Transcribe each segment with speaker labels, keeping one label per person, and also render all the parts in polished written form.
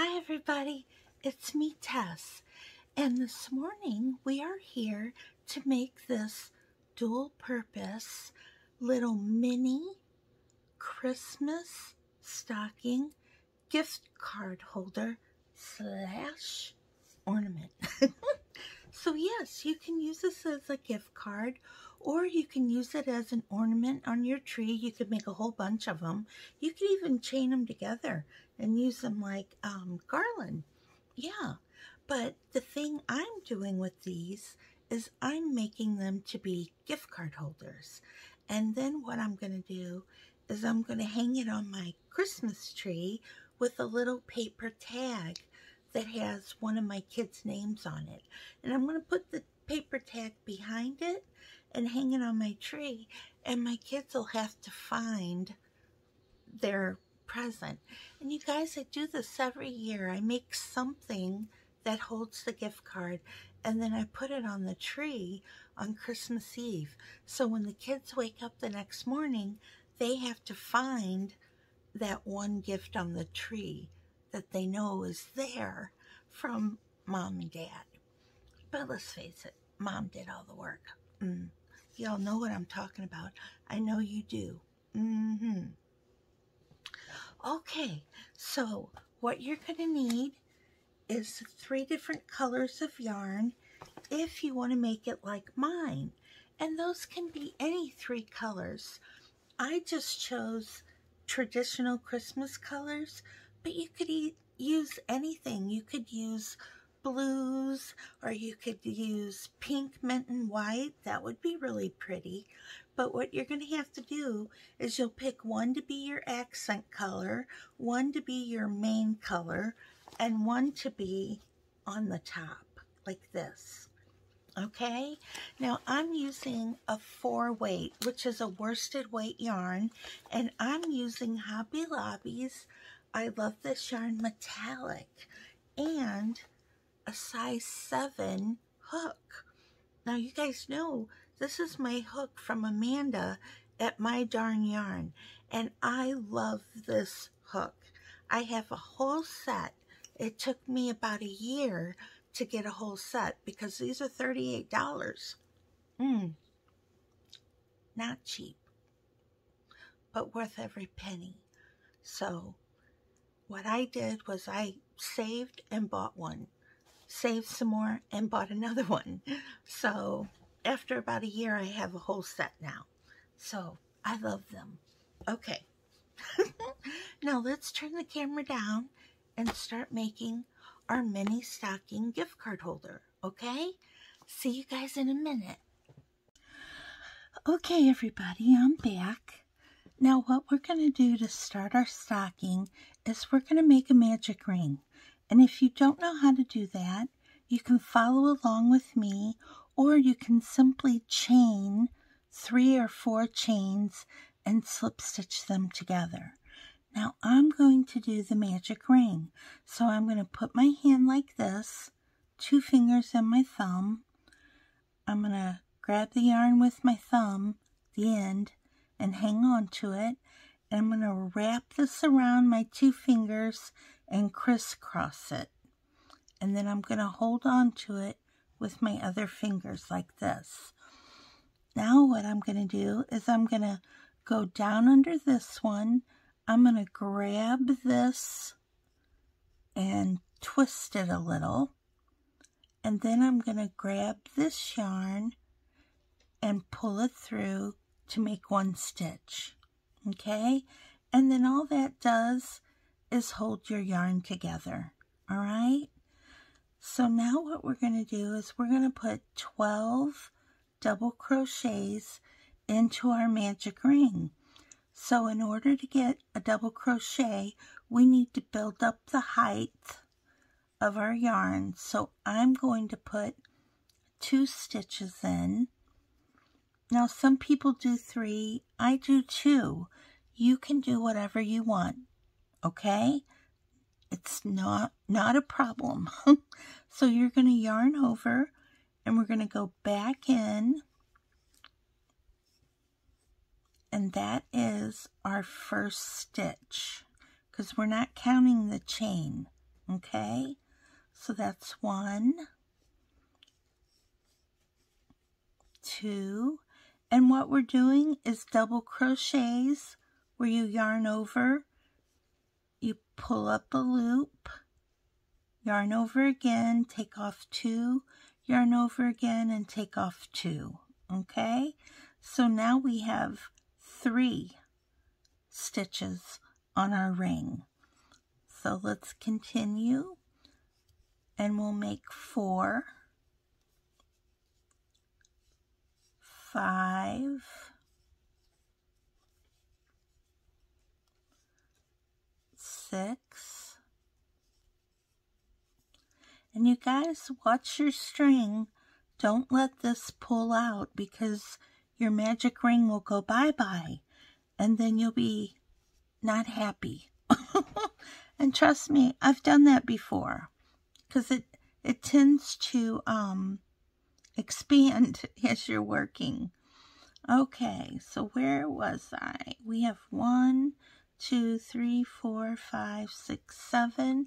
Speaker 1: Hi everybody, it's me Tess, and this morning we are here to make this dual purpose little mini Christmas stocking gift card holder slash ornament. So yes, you can use this as a gift card, or you can use it as an ornament on your tree. You could make a whole bunch of them. You could even chain them together and use them like garland. Yeah, but the thing I'm doing with these is I'm making them to be gift card holders. And then what I'm going to do is I'm going to hang it on my Christmas tree with a little paper tag that has one of my kids' names on it. And I'm going to put the paper tag behind it and hang it on my tree. And my kids will have to find their present. And you guys, I do this every year. I make something that holds the gift card, and then I put it on the tree on Christmas Eve. So when the kids wake up the next morning, they have to find that one gift on the tree that they know is there from Mom and Dad. But let's face it, Mom did all the work. Y'all know what I'm talking about. I know you do. Okay, so what you're going to need is 3 different colors of yarn if you want to make it like mine. And those can be any 3 colors. I just chose traditional Christmas colors, but you could use anything. You could use blues, or you could use pink, mint, and white. That would be really pretty. But what you're going to have to do is you'll pick one to be your accent color, one to be your main color, and one to be on the top, like this. Okay, now I'm using a 4-weight, which is a worsted weight yarn, and I'm using Hobby Lobby's I Love This Yarn Metallic and a size 7 hook. Now you guys know this is my hook from Amanda at My Darn Yarn, and I love this hook. I have a whole set. It took me about a year to get a whole set because these are $38. Not cheap, but worth every penny. So what I did was I saved and bought one, saved some more and bought another one. So after about a year, I have a whole set now. So I love them. Okay. Now let's turn the camera down and start making our mini stocking gift card holder, okay? See you guys in a minute. Okay, everybody, I'm back. Now what we're going to do to start our stocking is we're going to make a magic ring. And if you don't know how to do that, you can follow along with me, or you can simply chain 3 or 4 chains and slip stitch them together. Now I'm going to do the magic ring. So I'm going to put my hand like this, 2 fingers and my thumb. I'm going to grab the yarn with my thumb, the end, and hang on to it. And I'm going to wrap this around my 2 fingers and crisscross it. And then I'm going to hold on to it with my other fingers like this. Now what I'm going to do is I'm going to go down under this one. I'm going to grab this and twist it a little. And then I'm going to grab this yarn and pull it through to make 1 stitch. Okay? And then all that does is hold your yarn together. All right? So now what we're going to do is we're going to put 12 double crochets into our magic ring. So in order to get a double crochet, we need to build up the height of our yarn. So I'm going to put 2 stitches in. Now some people do 3, I do 2. You can do whatever you want, okay? It's not a problem. So you're going to yarn over, and we're going to go back in, and that is our first stitch, because we're not counting the chain. Okay, so that's 1, 2, and what we're doing is double crochets where you yarn over, you pull up a loop, yarn over again, take off 2, yarn over again, and take off 2. Okay, so now we have 3 stitches on our ring. So let's continue, and we'll make 4, 5, 6, and you guys watch your string. Don't let this pull out because your magic ring will go bye-bye and then you'll be not happy. And trust me, I've done that before because it tends to expand as you're working. Okay, so where was I? We have 1, 2, 3, 4, 5, 6, 7.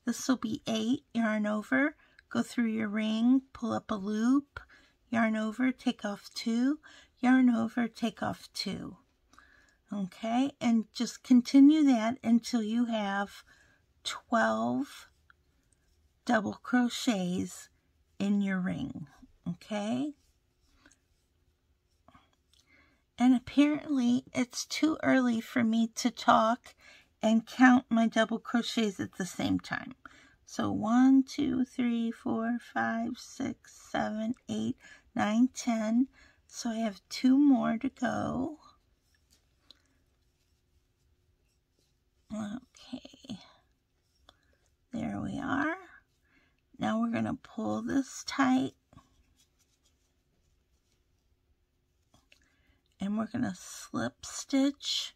Speaker 1: This will be 8. Yarn over, go through your ring, pull up a loop, yarn over, take off 2, yarn over, take off 2. Okay, and just continue that until you have 12 double crochets in your ring. Okay, and apparently it's too early for me to talk and count my double crochets at the same time. So 1, 2, 3, 4, 5, 6, 7, 8, 9, 10. So I have 2 more to go. Okay, there we are. Now we're going to pull this tight. And we're going to slip stitch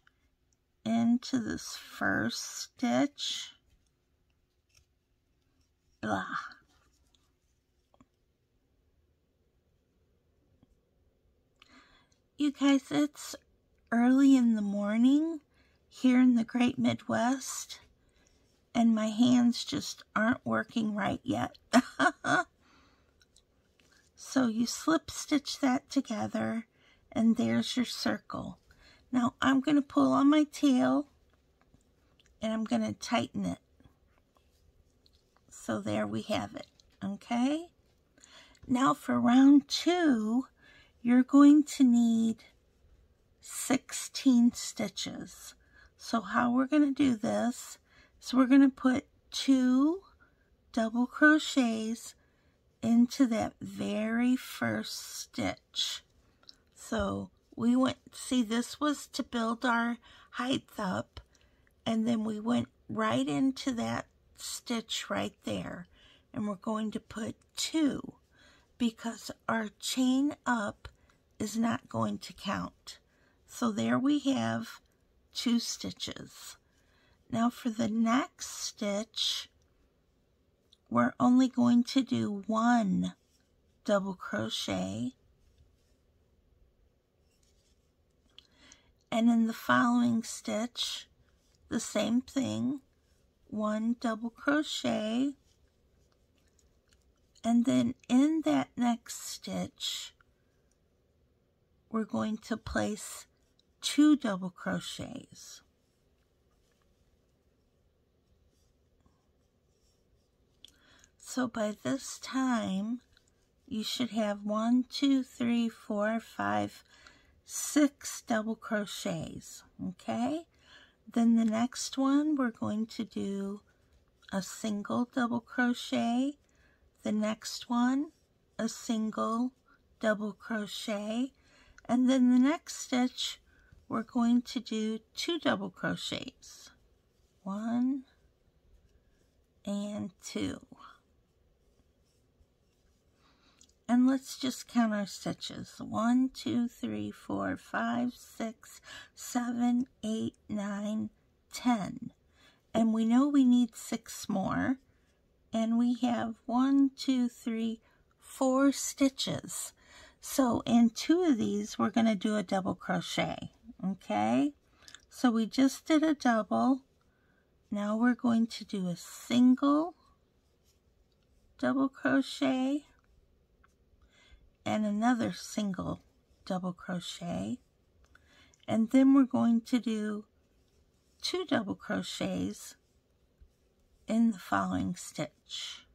Speaker 1: into this first stitch. Blah. You guys, it's early in the morning here in the Great Midwest, and my hands just aren't working right yet. So you slip stitch that together, and there's your circle. Now I'm going to pull on my tail, and I'm going to tighten it. So there we have it. Okay? Now for round 2, you're going to need 16 stitches. So how we're going to do this is we're going to put 2 double crochets into that very first stitch. So we went, see, this was to build our height up, and then we went right into that stitch right there, and we're going to put 2 because our chain up is not going to count. So there we have 2 stitches. Now for the next stitch, we're only going to do 1 double crochet, and in the following stitch, the same thing, 1 double crochet, and then in that next stitch, we're going to place 2 double crochets. So by this time, you should have 1, 2, 3, 4, 5, 6 double crochets, okay? Then the next one, we're going to do a single double crochet. The next one, a single double crochet. And then the next stitch, we're going to do 2 double crochets. 1 and 2. And let's just count our stitches. 1, 2, 3, 4, 5, 6, 7, 8, 9, 10. And we know we need 6 more. And we have 1, 2, 3, 4 stitches. So in 2 of these, we're going to do a double crochet. Okay? So we just did a double. Now we're going to do a single double crochet and another single double crochet, and then we're going to do 2 double crochets in the following stitch.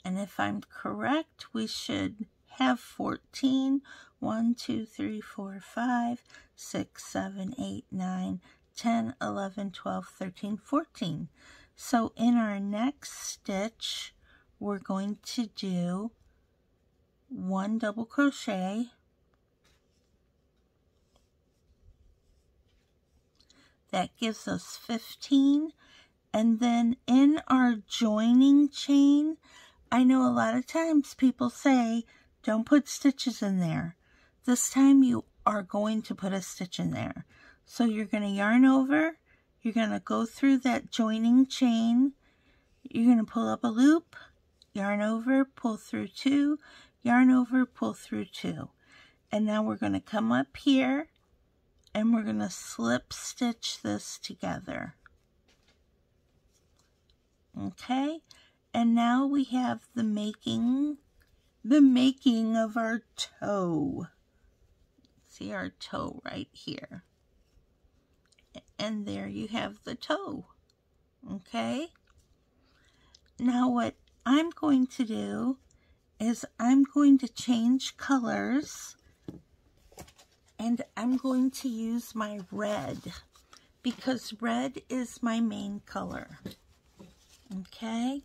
Speaker 1: And if I'm correct, we should have 14. 1, 2, 3, 4, 5, 6, 7, 8, 9, 10, 11, 12, 13, 14. So in our next stitch, we're going to do 1 double crochet, that gives us 15, and then in our joining chain, I know a lot of times people say don't put stitches in there. This time you are going to put a stitch in there. So you're going to yarn over, you're going to go through that joining chain, you're going to pull up a loop, yarn over, pull through 2, yarn over, pull through 2. And now we're going to come up here and we're going to slip stitch this together. Okay, and now we have the making of our toe. See our toe right here. And there you have the toe. Okay? Now what I'm going to do is I'm going to change colors, and I'm going to use my red because red is my main color. Okay?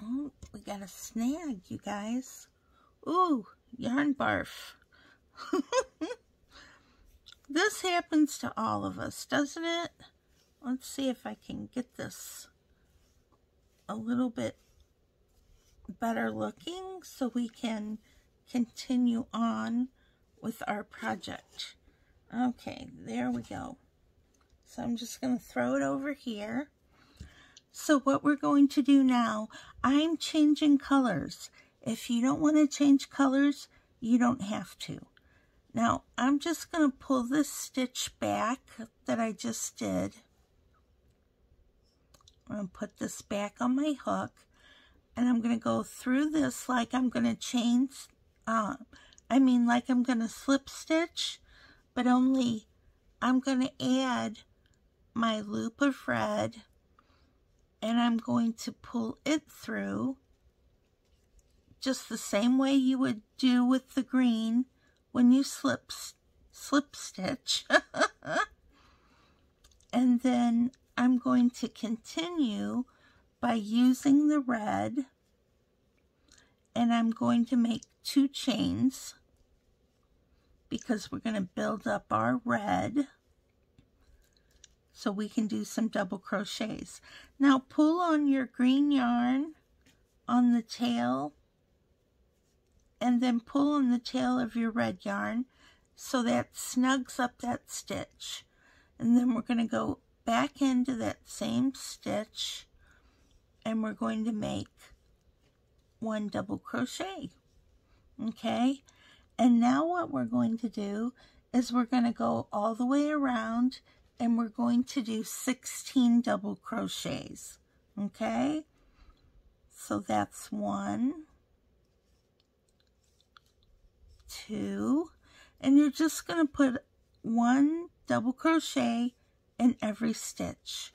Speaker 1: Oh, we got a snag, you guys. Ooh, yarn barf. This happens to all of us, doesn't it? Let's see if I can get this a little bit better looking so we can continue on with our project. Okay, there we go. So I'm just going to throw it over here. So what we're going to do now, I'm changing colors. If you don't want to change colors, you don't have to. Now, I'm just going to pull this stitch back that I just did. I'm going to put this back on my hook, and I'm going to go through this like I'm going to change, like I'm going to slip stitch, but only I'm going to add my loop of red, and I'm going to pull it through just the same way you would do with the green when you slip stitch. And then I'm going to continue by using the red, and I'm going to make 2 chains because we're going to build up our red so we can do some double crochets. Now pull on your green yarn on the tail, and then pull on the tail of your red yarn so that snugs up that stitch. And then we're going to go back into that same stitch, and we're going to make 1 double crochet. Okay, and now what we're going to do is we're going to go all the way around, and we're going to do 16 double crochets. Okay, so that's 1, 2, and you're just going to put 1 double crochet in every stitch,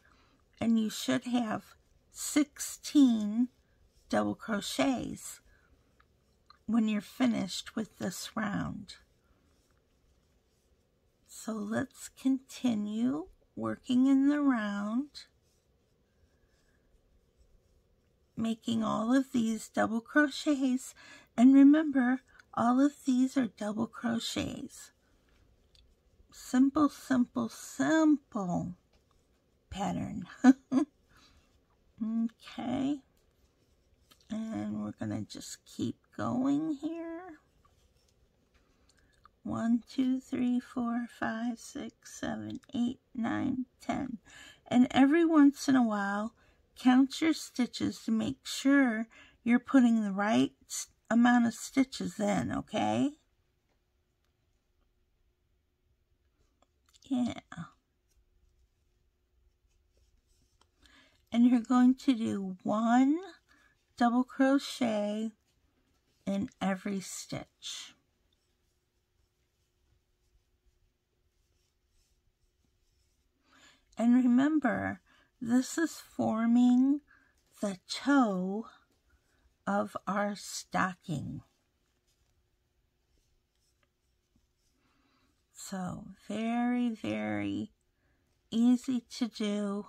Speaker 1: and you should have 16 double crochets when you're finished with this round. So let's continue working in the round, making all of these double crochets, and remember, all of these are double crochets. Simple, simple, simple pattern. Okay, and we're gonna just keep going here. 1, 2, 3, 4, 5, 6, 7, 8, 9, 10. And every once in a while, count your stitches to make sure you're putting the right amount of stitches in, okay? Yeah. And you're going to do 1 double crochet in every stitch. And remember, this is forming the toe of our stocking. So very, very easy to do.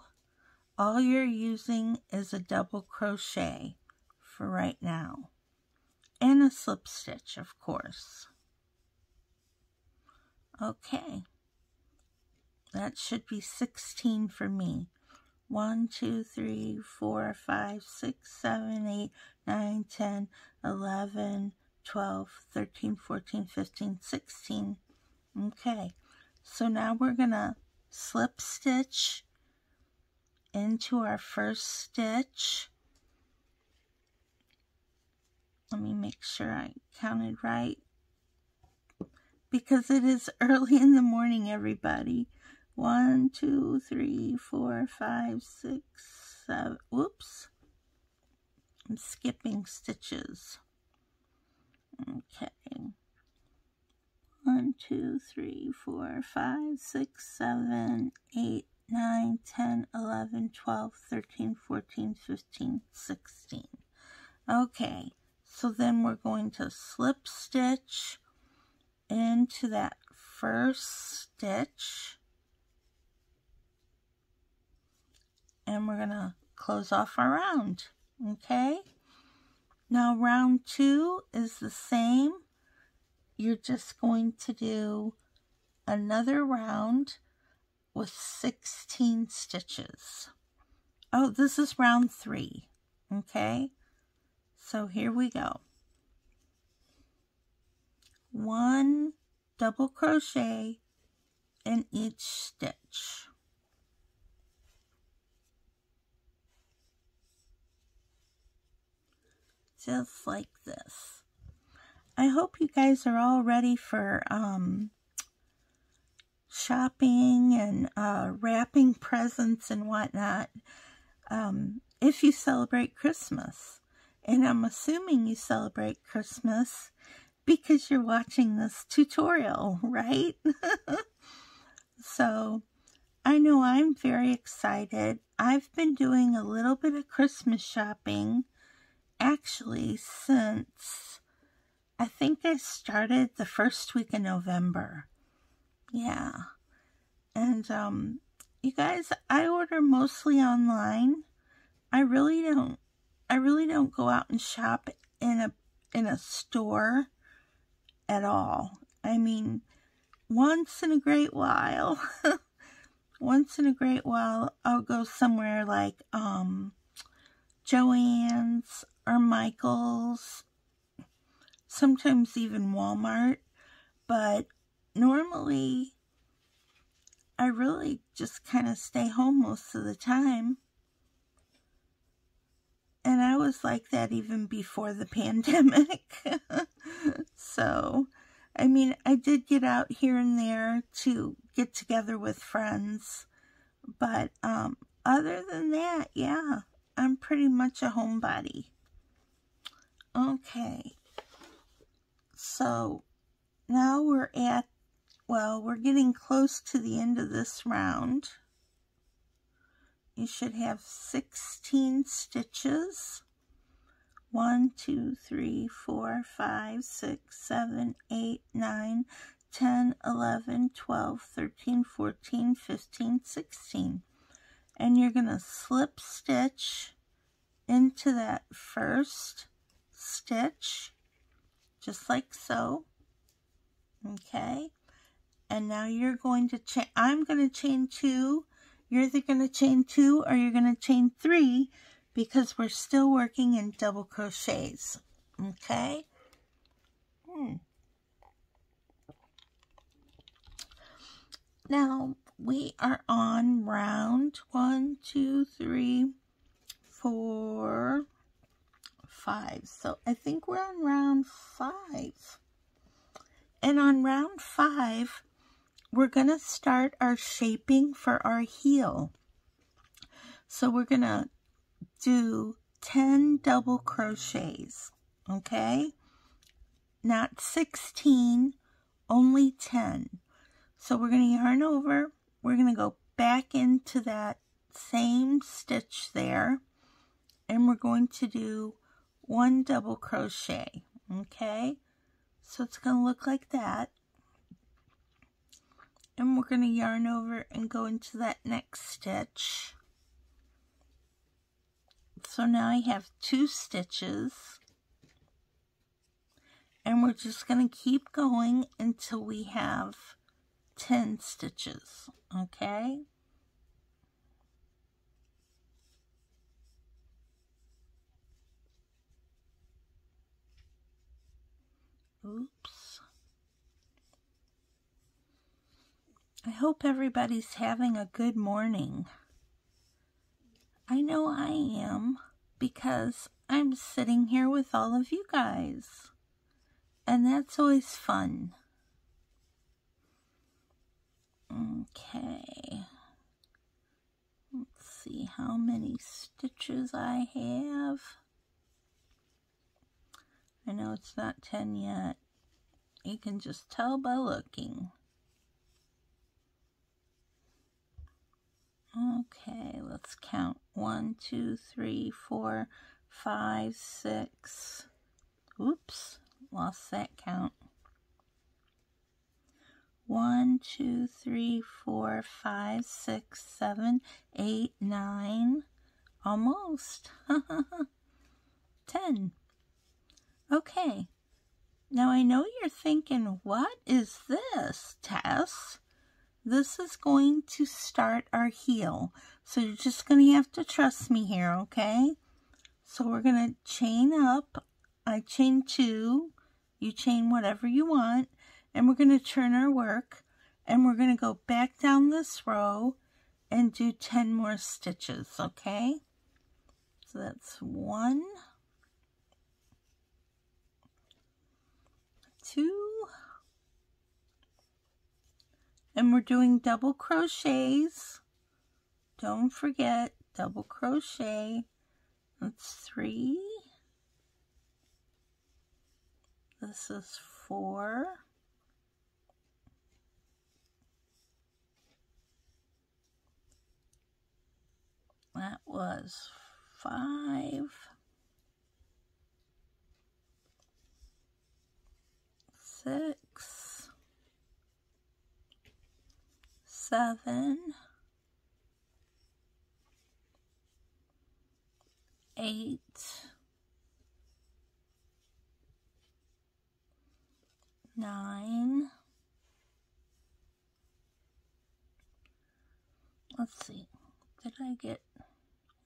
Speaker 1: All you're using is a double crochet for right now. And a slip stitch, of course. Okay. That should be 16 for me. 1, 2, 3, 4, 5, 6, 7, 8, 9, 10, 11, 12, 13, 14, 15, 16. Okay, so now we're going to slip stitch into our first stitch. Let me make sure I counted right, because it is early in the morning, everybody. 1, 2, 3, 4, 5, 6, 7. Whoops. I'm skipping stitches. Okay. 1, 2, 3, 4, 5, 6, 7, 8, 9, 10, 11, 12, 13, 14, 15, 16. Okay, so then we're going to slip stitch into that first stitch. And we're going to close off our round. Okay? Now round 2 is the same. You're just going to do another round with 16 stitches. Oh, this is round 3. Okay? So here we go. 1 double crochet in each stitch. Just like this. I hope you guys are all ready for shopping and wrapping presents and whatnot, if you celebrate Christmas. And I'm assuming you celebrate Christmas because you're watching this tutorial, right? So I know I'm very excited. I've been doing a little bit of Christmas shopping actually since I think I started the first week of November. Yeah. And you guys, I order mostly online. I really don't go out and shop in a store at all. I mean, once in a great while I'll go somewhere like Joann's or Michael's, sometimes even Walmart, but normally I really just kind of stay home most of the time. And I was like that even before the pandemic. So, I mean, I did get out here and there to get together with friends. But other than that, yeah, I'm pretty much a homebody. Okay. So, now we're getting close to the end of this round. You should have 16 stitches. 1, 2, 3, 4, 5, 6, 7, 8, 9, 10, 11, 12, 13, 14, 15, 16. And you're going to slip stitch into that first stitch, just like so. Okay. And now you're going to chain, I'm going to chain 2. You're either going to chain 2 or you're going to chain 3 because we're still working in double crochets. Okay? Now we are on round 1, 2, 3, 4, 5. So I think we're on round 5. And on round 5, we're going to start our shaping for our heel. So we're going to do 10 double crochets, okay? Not 16, only 10. So we're going to yarn over, we're going to go back into that same stitch there, and we're going to do 1 double crochet, okay? So it's going to look like that. And we're going to yarn over and go into that next stitch. So now I have 2 stitches. And we're just going to keep going until we have 10 stitches, okay? Oops. I hope everybody's having a good morning. I know I am, because I'm sitting here with all of you guys. And that's always fun. Okay. Let's see how many stitches I have. I know it's not 10 yet. You can just tell by looking. Okay, let's count. 1, 2, 3, 4, 5, 6. Oops, lost that count. 1, 2, 3, 4, 5, 6, 7, 8, 9. Almost. 10. Okay. Now I know you're thinking, what is this, Tess? This is going to start our heel. So you're just going to have to trust me here, okay? So we're going to chain up. I chain 2. You chain whatever you want. And we're going to turn our work. And we're going to go back down this row and do 10 more stitches, okay? So that's 1, 2, and we're doing double crochets. Don't forget, double crochet. That's 3. This is 4. That was 5. 6. 7. 8. 9. Let's see. Did I get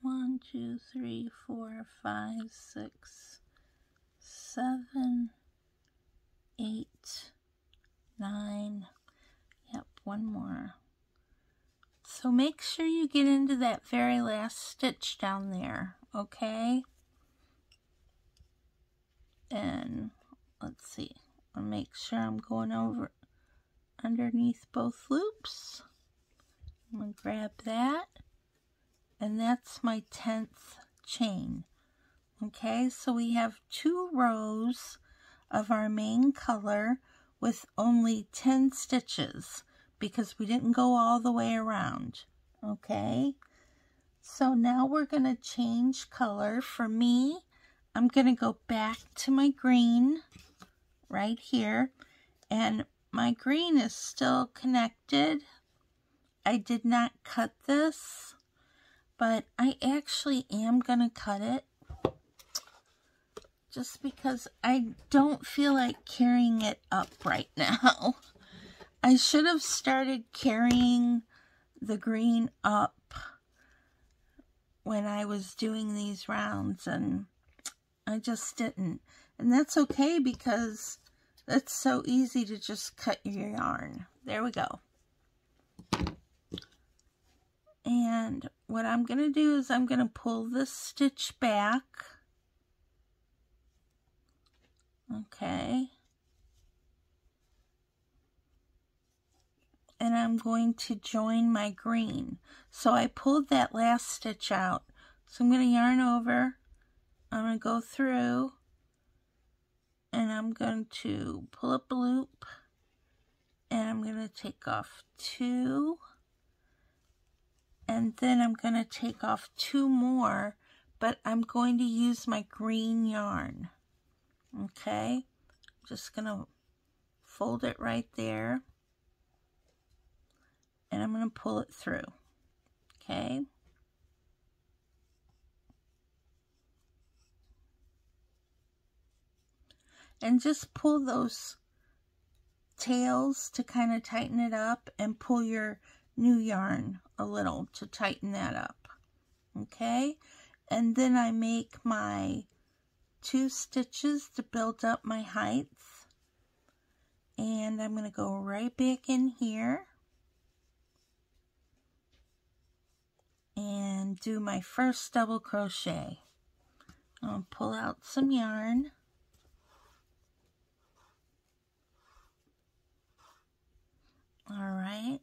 Speaker 1: 1, 2, 3, 4, 5, 6, 7, 8, 9. Yep, one more. So make sure you get into that very last stitch down there, okay? And let's see. I'll make sure I'm going over underneath both loops. I'm going to grab that. And that's my 10th chain. Okay, so we have 2 rows of our main color with only 10 stitches because we didn't go all the way around. Okay, so now we're going to change color. For me, I'm going to go back to my green right here, and my green is still connected. I did not cut this, but I actually am going to cut it just because I don't feel like carrying it up right now. I should have started carrying the green up when I was doing these rounds, and I just didn't. And that's okay because it's so easy to just cut your yarn. There we go. And what I'm going to do is I'm going to pull this stitch back. Okay. and I'm going to join my green. So I pulled that last stitch out. So I'm going to yarn over. I'm going to go through, and I'm going to pull up a loop, and I'm going to take off 2, and then I'm going to take off 2 more, but I'm going to use my green yarn. Okay, I'm just going to fold it right there, and I'm going to pull it through. Okay. And just pull those tails to kind of tighten it up, and pull your new yarn a little to tighten that up. Okay. And then I make my 2 stitches to build up my height. And I'm going to go right back in here and do my first double crochet. I'll pull out some yarn. Alright,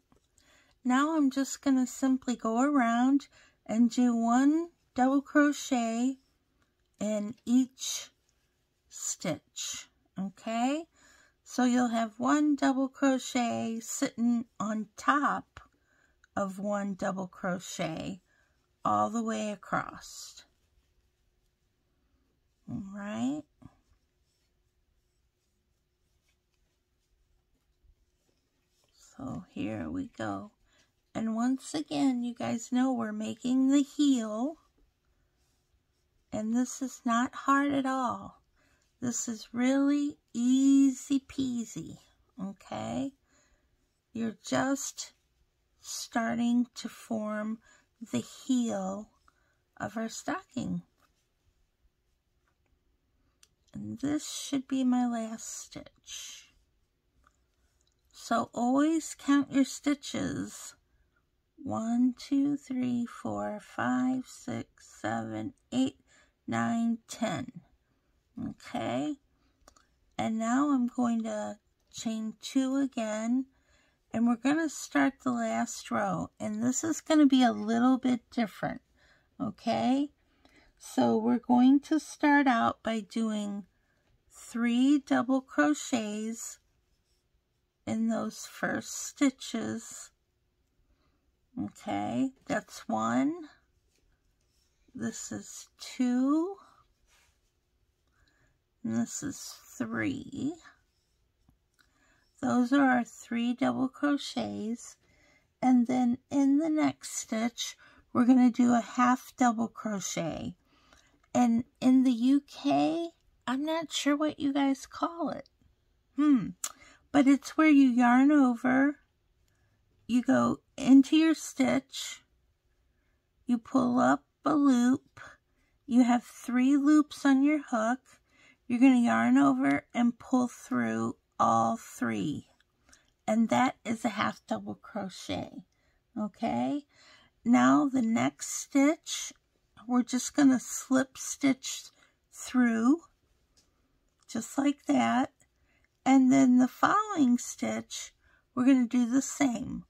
Speaker 1: now I'm just going to simply go around and do 1 double crochet in each stitch. Okay, so you'll have 1 double crochet sitting on top of 1 double crochet all the way across. Alright. So here we go. And once again, you guys know we're making the heel. And this is not hard at all. This is really easy peasy. Okay? You're just starting to form the heel of our stocking. And this should be my last stitch. So always count your stitches. 1, 2, 3, 4, 5, 6, 7, 8, 9, 10. Okay. And now I'm going to chain 2 again. And we're going to start the last row. And this is going to be a little bit different. Okay. So we're going to start out by doing 3 double crochets in those first stitches. Okay, that's 1. This is 2. And this is 3. Those are our 3 double crochets. And then in the next stitch, we're going to do a half double crochet. And in the UK, I'm not sure what you guys call it. But it's where you yarn over, you go into your stitch, you pull up a loop, you have 3 loops on your hook, you're going to yarn over and pull through all 3. And that is a half double crochet. Okay, now the next stitch, we're just going to slip stitch through, just like that. And then the following stitch, we're going to do the same.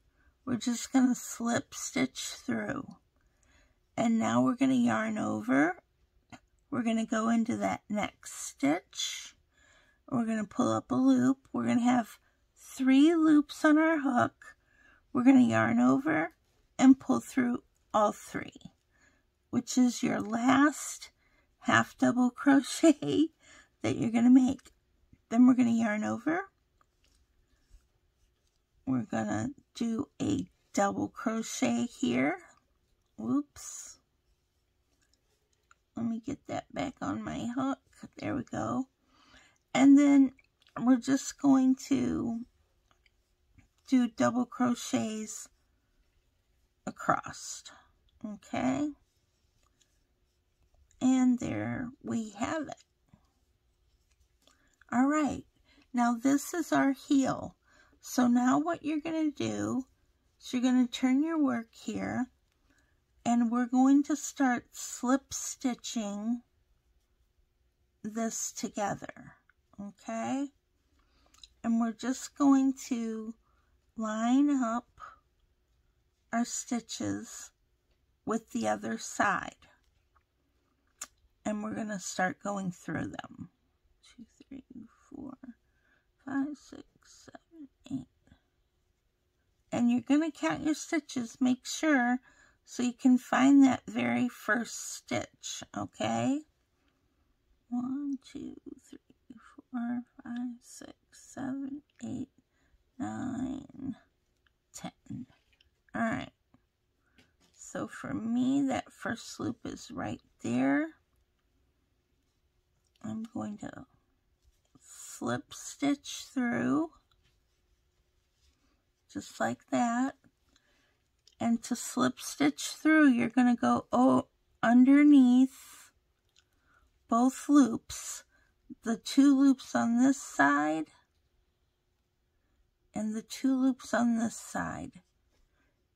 Speaker 1: We're just going to slip stitch through. And now we're going to yarn over. We're going to go into that next stitch. We're going to pull up a loop. We're going to have 3 loops on our hook. We're going to yarn over and pull through all 3, which is your last half double crochet that you're going to make. Then we're going to yarn over. We're going to do a double crochet here. Whoops. Let me get that back on my hook. There we go. And then we're just going to do double crochets across. Okay. And there we have it. All right, now this is our heel. So now what you're going to do is you're going to turn your work here, and we're going to start slip stitching this together, okay? And we're just going to line up our stitches with the other side. And we're going to start going through them. 2, 3, 4, 5, 6, 7, 8. And you're going to count your stitches. Make sure so you can find that very first stitch, okay? 1, 2, 3, 4, 5, 6, 7, 8, 9, 10. All right. So for me, that first loop is right there. I'm going to slip stitch through, just like that. And to slip stitch through, you're going to go underneath both loops, the 2 loops on this side and the 2 loops on this side.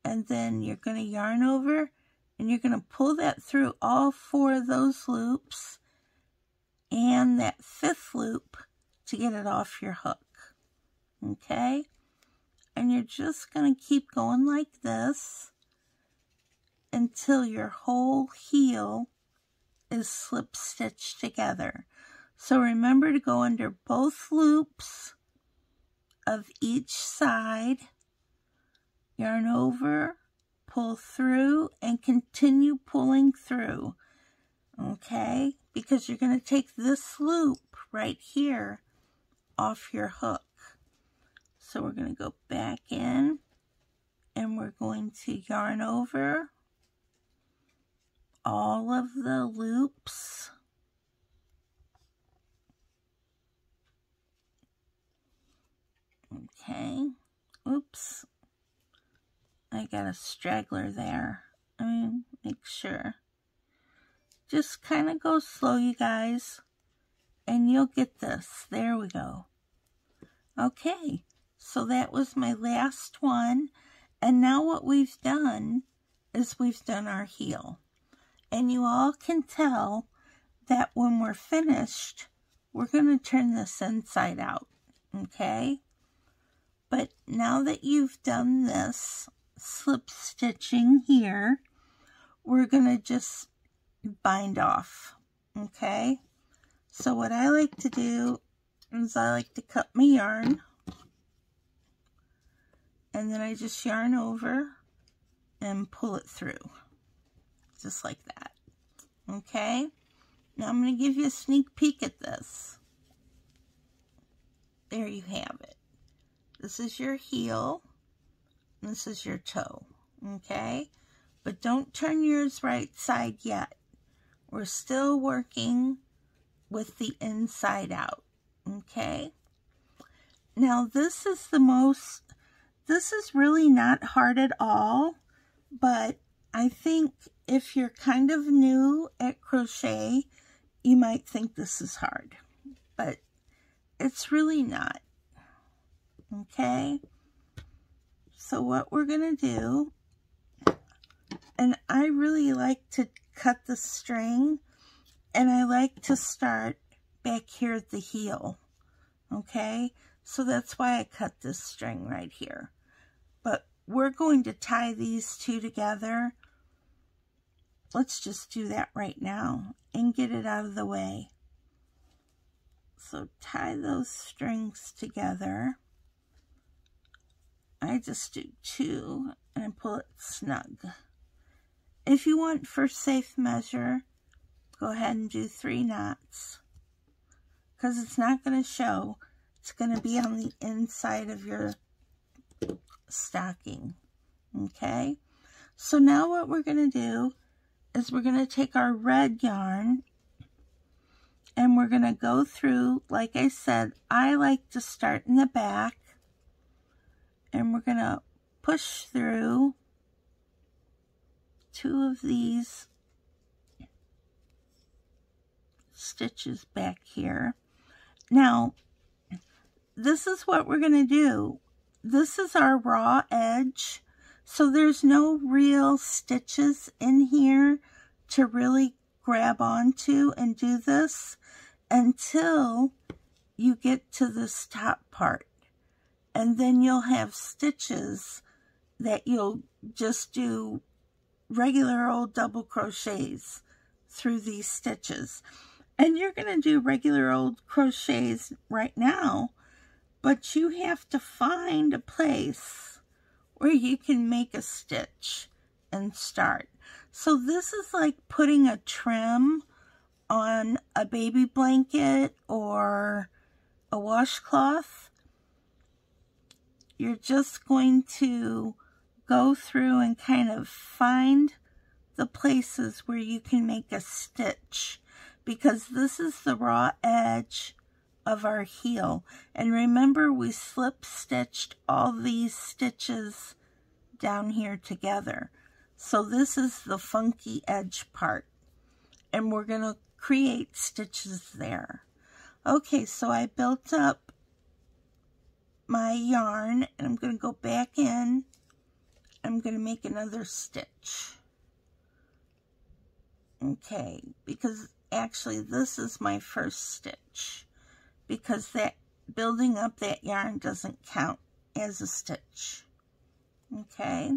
Speaker 1: And then you're going to yarn over and you're going to pull that through all 4 of those loops and that 5th loop to get it off your hook. Okay? And you're just going to keep going like this until your whole heel is slip stitched together. So remember to go under both loops of each side, yarn over, pull through, and continue pulling through. Okay? Because you're going to take this loop right here off your hook. So we're going to go back in and we're going to yarn over all of the loops. Okay. Oops. I got a straggler there. Make sure. Just kind of go slow, you guys, and you'll get this. There we go. Okay. So that was my last one, and now what we've done is we've done our heel. And you all can tell that when we're finished, we're going to turn this inside out, okay? But now that you've done this slip stitching here, we're going to just bind off, okay? So what I like to do is I like to cut my yarn. And then I just yarn over and pull it through. Just like that. Okay? Now I'm going to give you a sneak peek at this. There you have it. This is your heel. This is your toe. Okay? But don't turn yours right side yet. We're still working with the inside out. Okay? Now this is really not hard at all, but I think if you're kind of new at crochet, you might think this is hard, but it's really not. Okay? So what we're going to do, and I really like to cut the string, and I like to start back here at the heel. Okay? So that's why I cut this string right here. But we're going to tie these 2 together. Let's just do that right now and get it out of the way. So tie those strings together. I just do 2 and pull it snug. If you want for safe measure, go ahead and do 3 knots. Because it's not going to show. It's going to be on the inside of your stocking. Okay? So now what we're going to do is we're going to take our red yarn and we're going to go through, like I said, I like to start in the back, and we're going to push through 2 of these stitches back here. Now, this is what we're going to do. This is our raw edge, so there's no real stitches in here to really grab onto and do this until you get to this top part. And then you'll have stitches that you'll just do regular old double crochets through these stitches. And you're going to do regular old crochets right now, but you have to find a place where you can make a stitch and start. So this is like putting a trim on a baby blanket or a washcloth. You're just going to go through and kind of find the places where you can make a stitch, because this is the raw edge of our heel. And remember, we slip stitched all these stitches down here together. So this is the funky edge part, and we're going to create stitches there. Okay, so I built up my yarn, and I'm going to go back in. I'm going to make another stitch. Okay, because actually this is my first stitch, because that building up that yarn doesn't count as a stitch. Okay,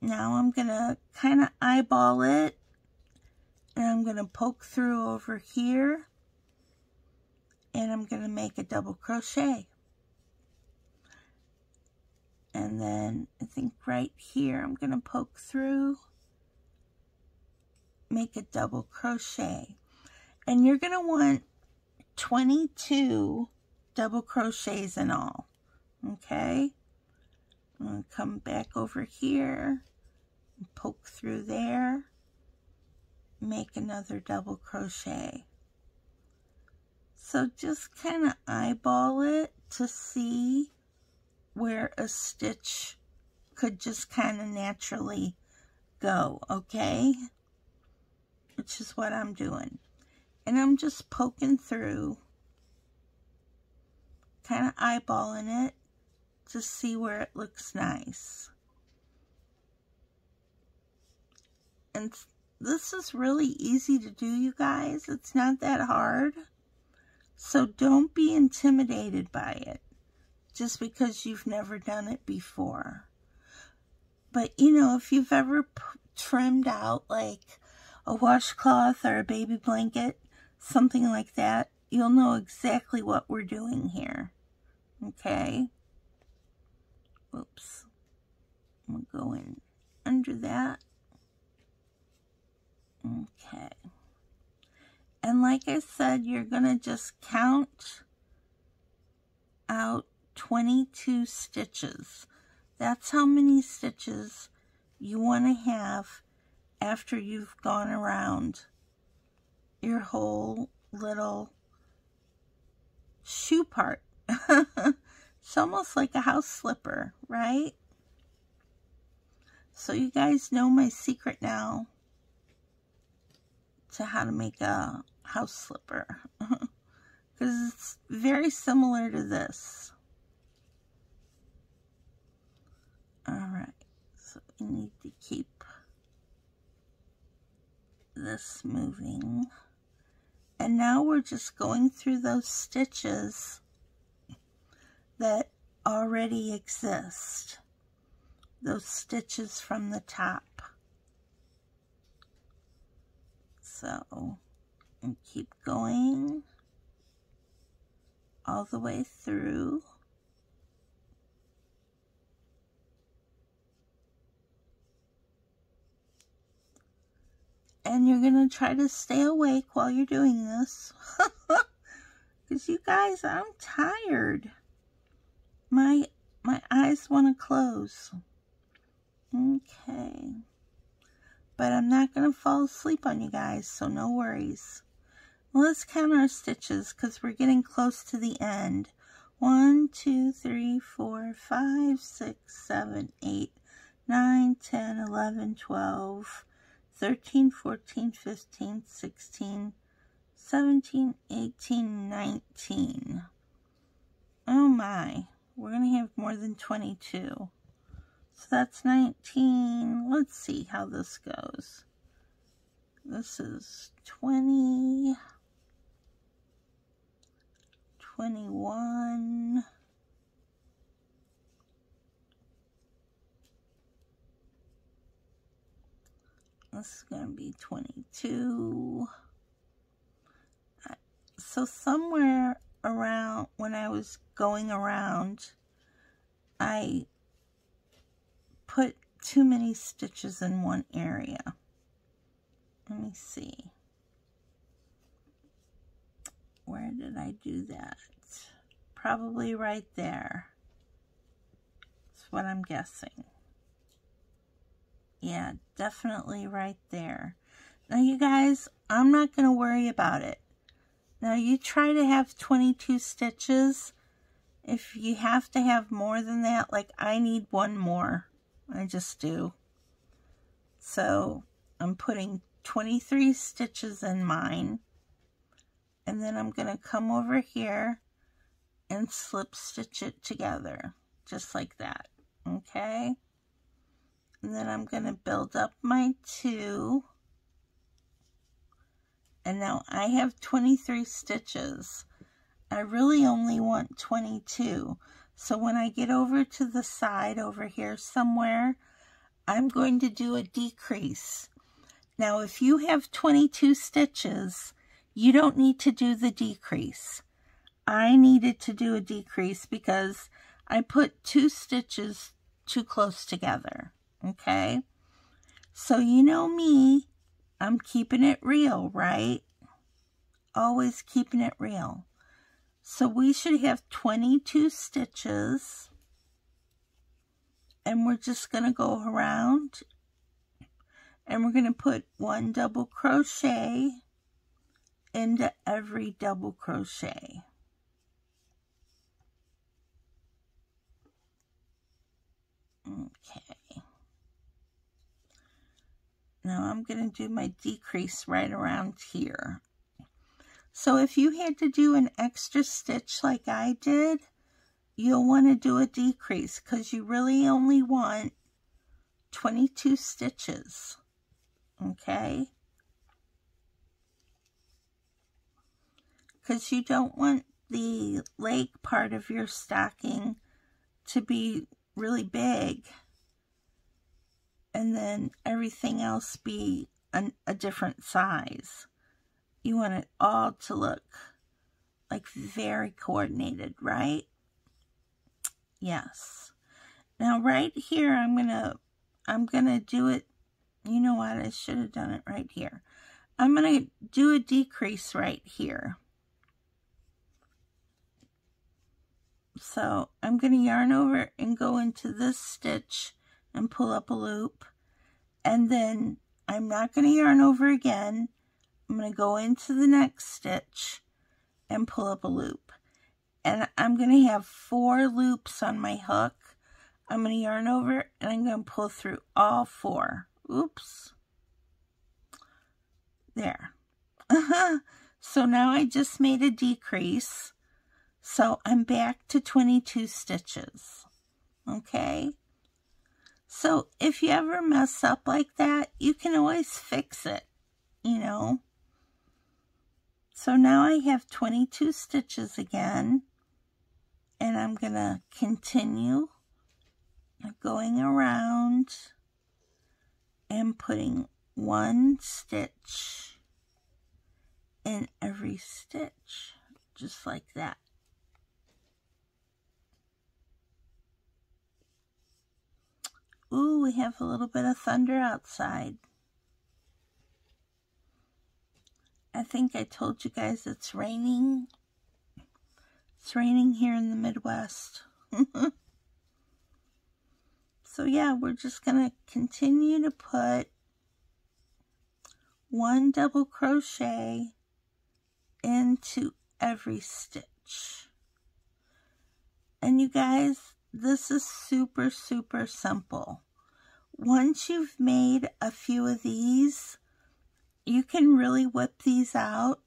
Speaker 1: now I'm going to kind of eyeball it, and I'm going to poke through over here, and I'm going to make a double crochet. And then I think right here I'm going to poke through, make a double crochet. And you're going to want 22 double crochets in all. Okay? I'm going to come back over here, and poke through there, make another double crochet. So just kind of eyeball it to see where a stitch could just kind of naturally go, okay? Which is what I'm doing. And I'm just poking through, kind of eyeballing it to see where it looks nice. And this is really easy to do, you guys. It's not that hard. So don't be intimidated by it just because you've never done it before. But, you know, if you've ever trimmed out like a washcloth or a baby blanket, something like that, you'll know exactly what we're doing here. Okay? Oops. I'm going to go in under that. Okay. And like I said, you're going to just count out 22 stitches. That's how many stitches you want to have after you've gone around your whole little shoe part. It's almost like a house slipper, right? So you guys know my secret now to how to make a house slipper, because it's very similar to this. Alright, so we need to keep this moving. And now we're just going through those stitches that already exist. Those stitches from the top. So, and keep going all the way through. And you're going to try to stay awake while you're doing this. Because you guys, I'm tired. My eyes want to close. Okay. But I'm not going to fall asleep on you guys, so no worries. Let's count our stitches because we're getting close to the end. 1, 2, 3, 4, 5, 6, 7, 8, 9, 10, 11, 12, 13, 14, 15, 16, 17, 18, 19. Oh my, we're going to have more than 22. So that's 19. Let's see how this goes. This is 20, 21, This is going to be 22. So somewhere around when I was going around, I put too many stitches in one area. Let me see. Where did I do that? Probably right there. That's what I'm guessing. Yeah, definitely right there. Now you guys, I'm not going to worry about it. Now you try to have 22 stitches. If you have to have more than that, like I need one more. I just do. So I'm putting 23 stitches in mine. And then I'm going to come over here and slip stitch it together. Just like that. Okay? And then I'm going to build up my 2. And now I have 23 stitches. I really only want 22. So when I get over to the side over here somewhere, I'm going to do a decrease. Now if you have 22 stitches, you don't need to do the decrease. I needed to do a decrease because I put 2 stitches too close together. Okay? So you know me, I'm keeping it real, right? Always keeping it real. So we should have 22 stitches. And we're just going to go around. And we're going to put 1 double crochet into every double crochet. Okay. Now I'm going to do my decrease right around here. So if you had to do an extra stitch like I did, you'll want to do a decrease because you really only want 22 stitches. Okay? Because you don't want the leg part of your stocking to be really big and then everything else be a different size. You want it all to look like very coordinated, right? Yes. Now right here I'm gonna do it. You know what? I should have done it right here. I'm gonna do a decrease right here. So I'm gonna yarn over and go into this stitch and pull up a loop, and then I'm not gonna yarn over again. I'm going to go into the next stitch and pull up a loop. And I'm going to have 4 loops on my hook. I'm going to yarn over and I'm going to pull through all 4. Oops. There. So now I just made a decrease. So I'm back to 22 stitches. Okay? So if you ever mess up like that, you can always fix it, you know? So now I have 22 stitches again, and I'm going to continue going around and putting 1 stitch in every stitch, just like that. Ooh, we have a little bit of thunder outside. I think I told you guys it's raining. It's raining here in the Midwest. So yeah, we're just going to continue to put 1 double crochet into every stitch. And you guys, this is super, super simple. Once you've made a few of these, you can really whip these out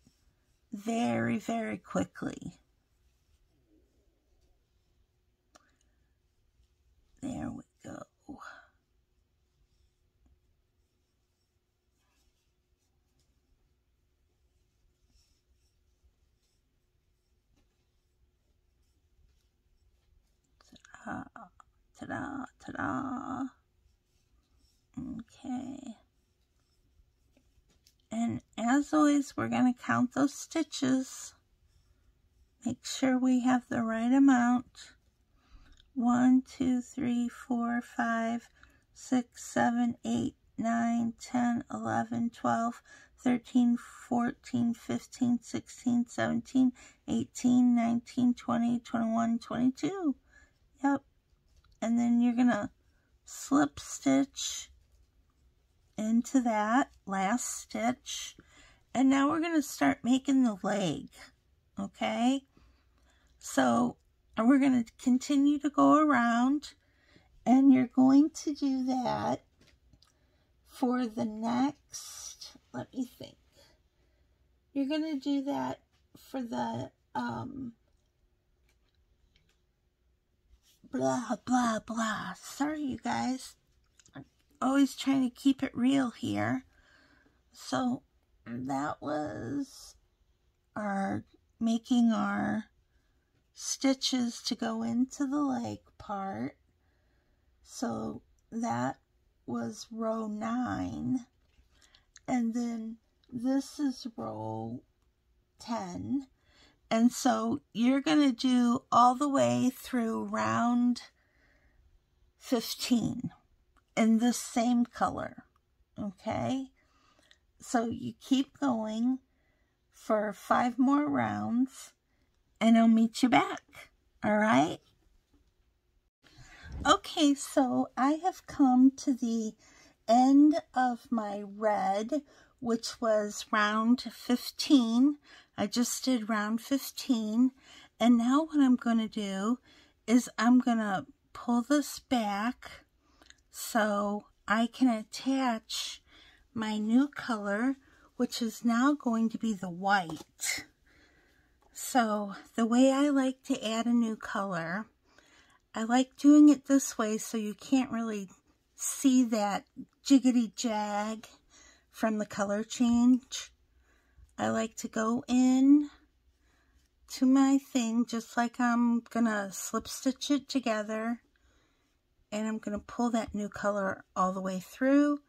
Speaker 1: very, very quickly. There we go. Ta-da, ta-da, ta-da. Okay. as always, we're going to count those stitches. Make sure we have the right amount. 1, 2, 3, 4, 5, 6, 7, 8, 9, 10, 11, 12, 13, 14, 15, 16, 17, 18, 19, 20, 21, 22. Yep. And then you're going to slip stitch into that last stitch. And now we're going to start making the leg. Okay? So we're going to continue to go around, and you're going to do that for the next, let me think. You're going to do that for the blah, blah, blah. Sorry, you guys. I'm always trying to keep it real here. So that was our making our stitches to go into the leg part. So that was row 9, and then this is row 10, and so you're going to do all the way through round 15 in the same color. Okay, so you keep going for 5 more rounds, and I'll meet you back. All right? Okay, so I have come to the end of my red, which was round 15. I just did round 15. And now what I'm going to do is I'm going to pull this back so I can attach my new color, which is now going to be the white. So the way I like to add a new color, I like doing it this way so you can't really see that jiggity jag from the color change. I like to go in to my thing just like I'm gonna slip stitch it together, and I'm gonna pull that new color all the way through.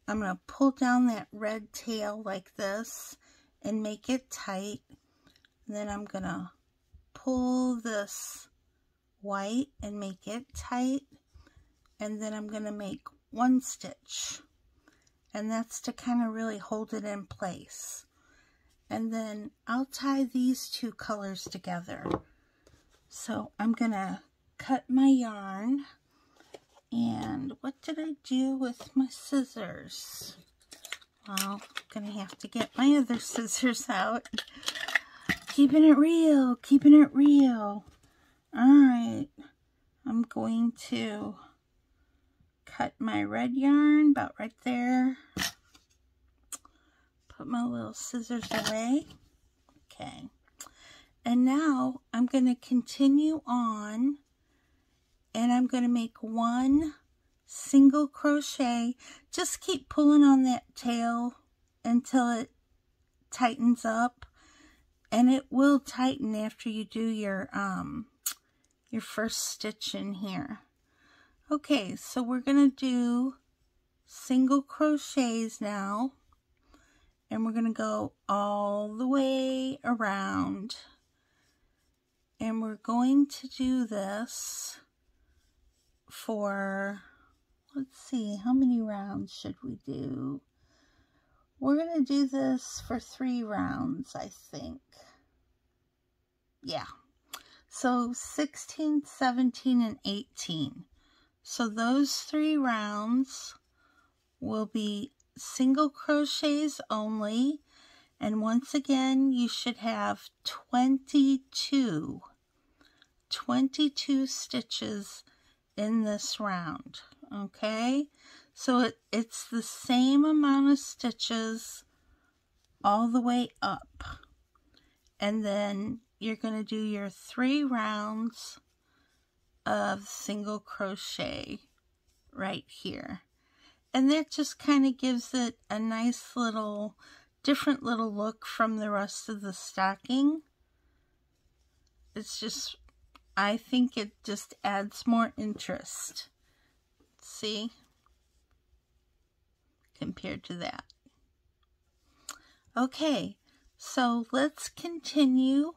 Speaker 1: I'm gonna pull down that red tail like this and make it tight. And then I'm gonna pull this white and make it tight, and then I'm gonna make 1 stitch, and that's to kind of really hold it in place. And then I'll tie these 2 colors together. So I'm gonna cut my yarn, and what did I do with my scissors? Well, I'm gonna have to get my other scissors out. Keeping it real, keeping it real. Alright, I'm going to cut my red yarn about right there. Put my little scissors away. Okay. And now I'm going to continue on, and I'm going to make 1 single crochet. Just keep pulling on that tail until it tightens up, and it will tighten after you do your first stitch in here. Okay, so we're going to do single crochets now, and we're going to go all the way around, and we're going to do this for, let's see, how many rounds should we do? We're going to do this for 3 rounds, I think. Yeah. So 16, 17, and 18. So those 3 rounds will be single crochets only. And once again, you should have 22 stitches in this round. Okay? So it's the same amount of stitches all the way up. And then you're going to do your 3 rounds of single crochet right here. And that just kind of gives it a nice little, different little look from the rest of the stocking. It's just, I think it just adds more interest. See? Compared to that. Okay, so let's continue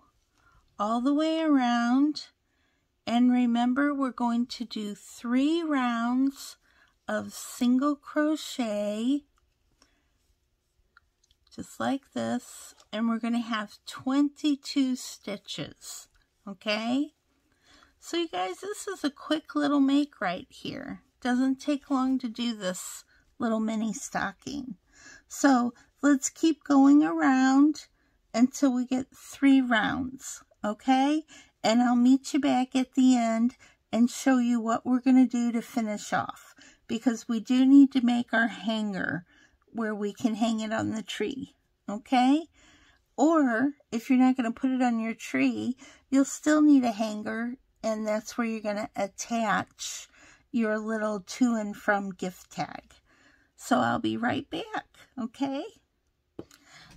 Speaker 1: all the way around. And remember, we're going to do 3 rounds of single crochet, just like this, and we're going to have 22 stitches, okay? So you guys, this is a quick little make right here. Doesn't take long to do this little mini stocking. So let's keep going around until we get 3 rounds, okay? And I'll meet you back at the end and show you what we're going to do to finish off, because we do need to make our hanger where we can hang it on the tree, okay? Or if you're not going to put it on your tree, you'll still need a hanger, and that's where you're going to attach your little to and from gift tag. So I'll be right back, okay?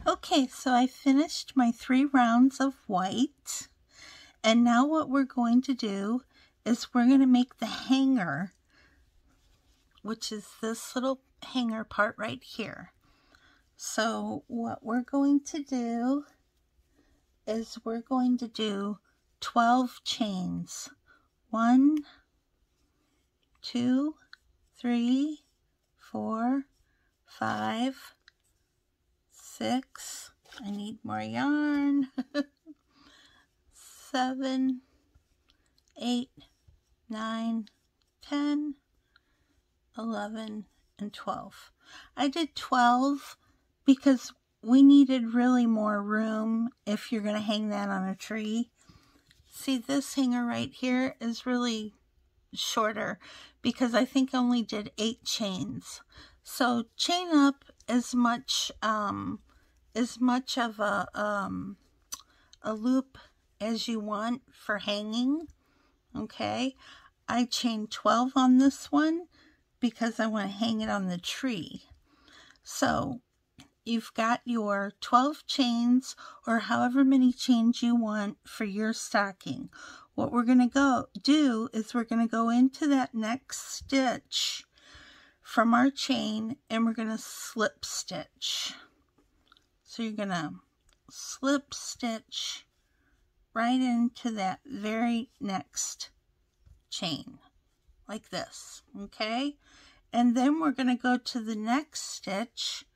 Speaker 1: Okay, so I finished my 3 rounds of white. And now what we're going to do is we're going to make the hanger, which is this little hanger part right here. So what we're going to do is we're going to do 12 chains. 1, 2, 3, 4, 5, 6. I need more yarn. 7, 8, 9, 10, 11, and 12. I did 12 because we needed really more room if you're going to hang that on a tree. See, this hanger right here is really shorter because I think I only did 8 chains. So chain up as much of a loop as you want for hanging, okay? I chained 12 on this one because I want to hang it on the tree. So you've got your 12 chains or however many chains you want for your stocking. What we're going to do is we're going to go into that next stitch from our chain and we're going to slip stitch. So you're going to slip stitch right into that very next chain, like this, okay? And then we're going to go to the next stitch,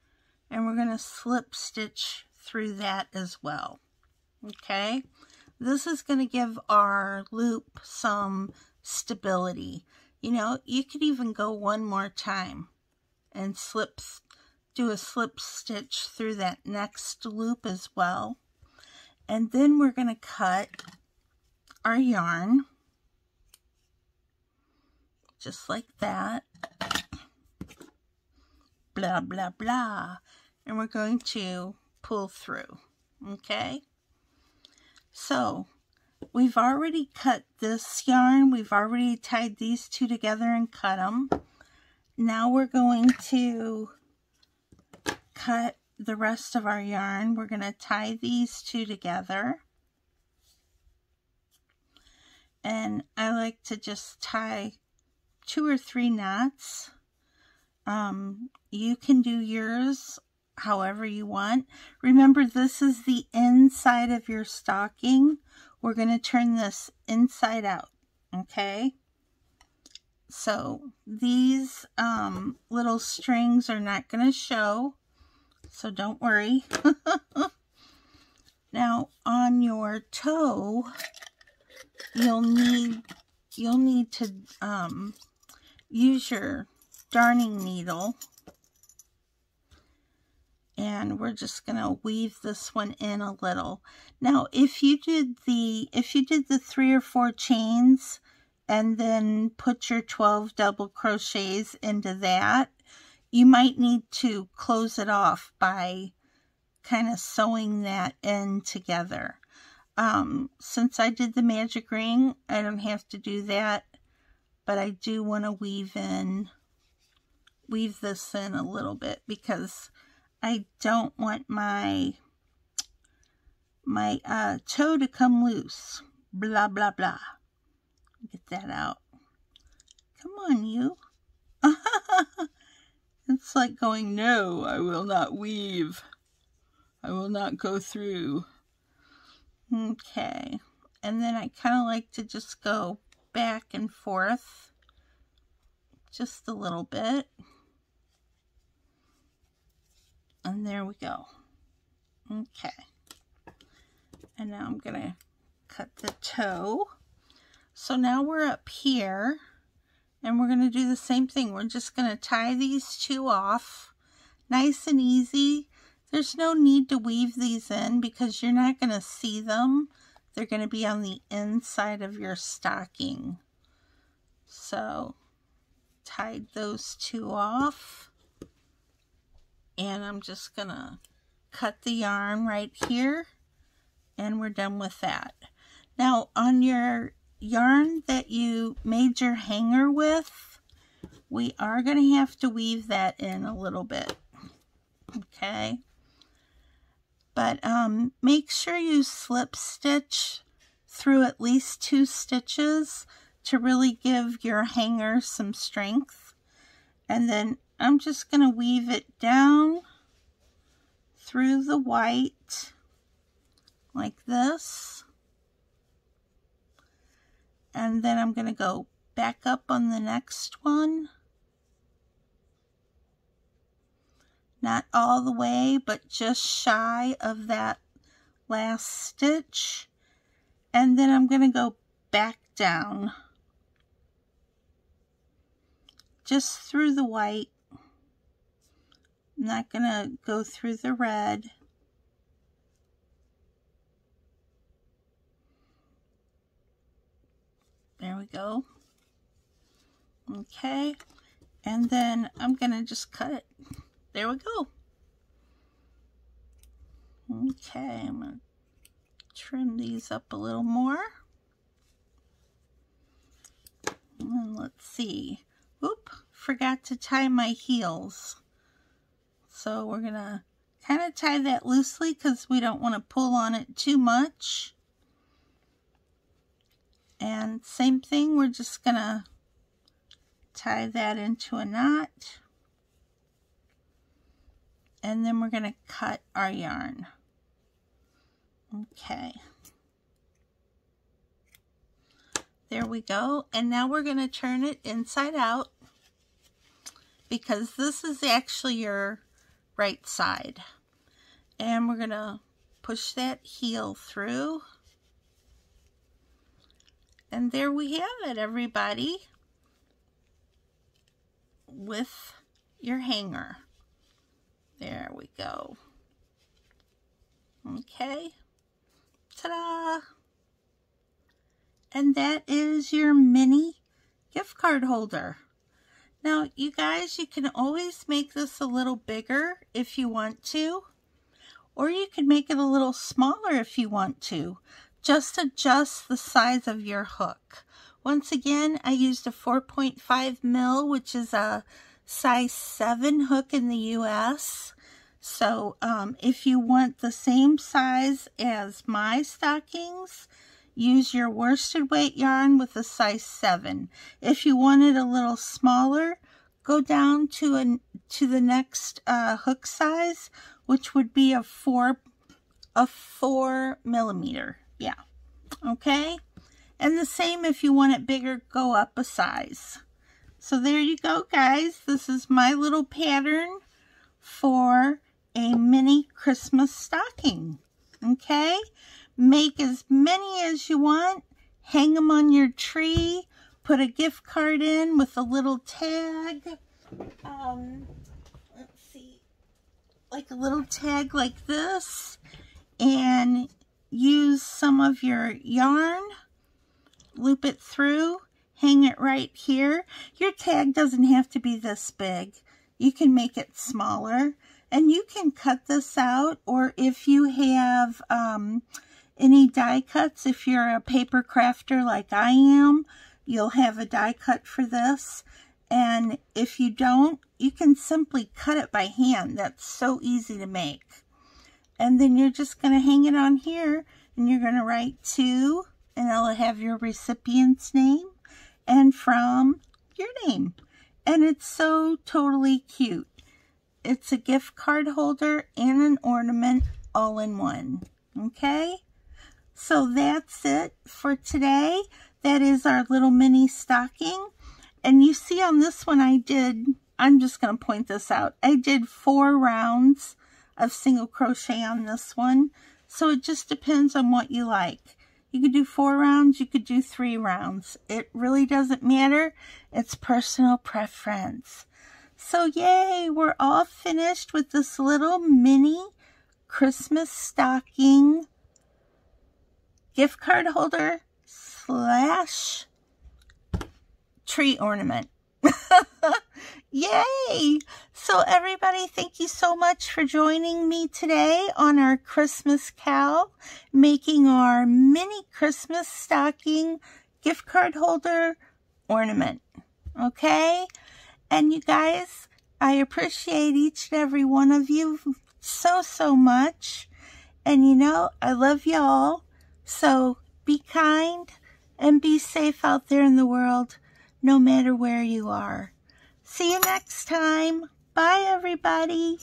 Speaker 1: and we're going to slip stitch through that as well, okay? This is going to give our loop some stability. You know, you could even go one more time and do a slip stitch through that next loop as well. And then we're going to cut our yarn, just like that, blah, blah, blah, and we're going to pull through, okay? So, we've already cut this yarn, we've already tied these 2 together and cut them. Now we're going to cut the rest of our yarn. We're going to tie these 2 together, and I like to just tie 2 or 3 knots. You can do yours however you want. Remember, this is the inside of your stocking. We're going to turn this inside out, okay? So these little strings are not going to show, so don't worry. Now on your toe, you'll need to use your darning needle, and we're just going to weave this one in a little. Now if you did the 3 or 4 chains and then put your 12 double crochets into that, you might need to close it off by kind of sewing that in together. Since I did the magic ring, I don't have to do that, but I do want to weave this in a little bit because I don't want my toe to come loose. Blah, blah, blah. Get that out. Come on, you. It's like going, no, I will not weave. I will not go through. Okay, and then I kind of like to just go back and forth just a little bit. And there we go. Okay. And now I'm going to cut the toe. So now we're up here, and we're going to do the same thing. We're just going to tie these two off. Nice and easy. There's no need to weave these in because you're not going to see them. They're going to be on the inside of your stocking. So, tied those two off. And I'm just going to cut the yarn right here. And we're done with that. Now, on your yarn that you made your hanger with, we are going to have to weave that in a little bit. Okay? But make sure you slip stitch through at least 2 stitches to really give your hanger some strength. And then I'm just going to weave it down through the white like this. And then I'm going to go back up on the next one. Not all the way, but just shy of that last stitch. And then I'm going to go back down. Just through the white. I'm not going to go through the red. There we go. Okay. And then I'm going to just cut it. There we go. Okay, I'm going to trim these up a little more. And let's see. Oop, forgot to tie my heels. So we're going to kind of tie that loosely because we don't want to pull on it too much. And same thing, we're just going to tie that into a knot. And then we're going to cut our yarn. Okay. There we go. And now we're going to turn it inside out because this is actually your right side. And we're going to push that heel through. And there we have it, everybody, with your hanger. There we go. Okay. Ta-da! And that is your mini gift card holder. Now, you guys, you can always make this a little bigger if you want to. Or you can make it a little smaller if you want to. Just adjust the size of your hook. Once again, I used a 4.5 mil, which is a size 7 hook in the US. So if you want the same size as my stockings, use your worsted weight yarn with a size 7. If you want it a little smaller, go down to the next hook size, which would be a 4 millimeter. Yeah. Okay. And the same if you want it bigger, go up a size. So there you go, guys. This is my little pattern for a mini Christmas stocking. Okay? Make as many as you want. Hang them on your tree. Put a gift card in with a little tag. Let's see. Like a little tag like this. And use some of your yarn. Loop it through. Hang it right here. Your tag doesn't have to be this big. You can make it smaller. And you can cut this out, or if you have any die cuts, if you're a paper crafter like I am, you'll have a die cut for this. And if you don't, you can simply cut it by hand. That's so easy to make. And then you're just going to hang it on here, and you're going to write to, and it'll have your recipient's name and from your name. And it's so totally cute. It's a gift card holder and an ornament all in one. Okay? So that's it for today. That is our little mini stocking. And you see on this one I'm just going to point this out. I did 4 rounds of single crochet on this one. So it just depends on what you like. You could do 4 rounds, you could do 3 rounds. It really doesn't matter. It's personal preference. So yay, we're all finished with this little mini Christmas stocking gift card holder / tree ornament. Yay! So everybody, thank you so much for joining me today on our Christmas Cal, making our mini Christmas stocking gift card holder ornament. Okay? And you guys, I appreciate each and every one of you so much. And you know, I love y'all. So be kind and be safe out there in the world, no matter where you are. See you next time. Bye, everybody.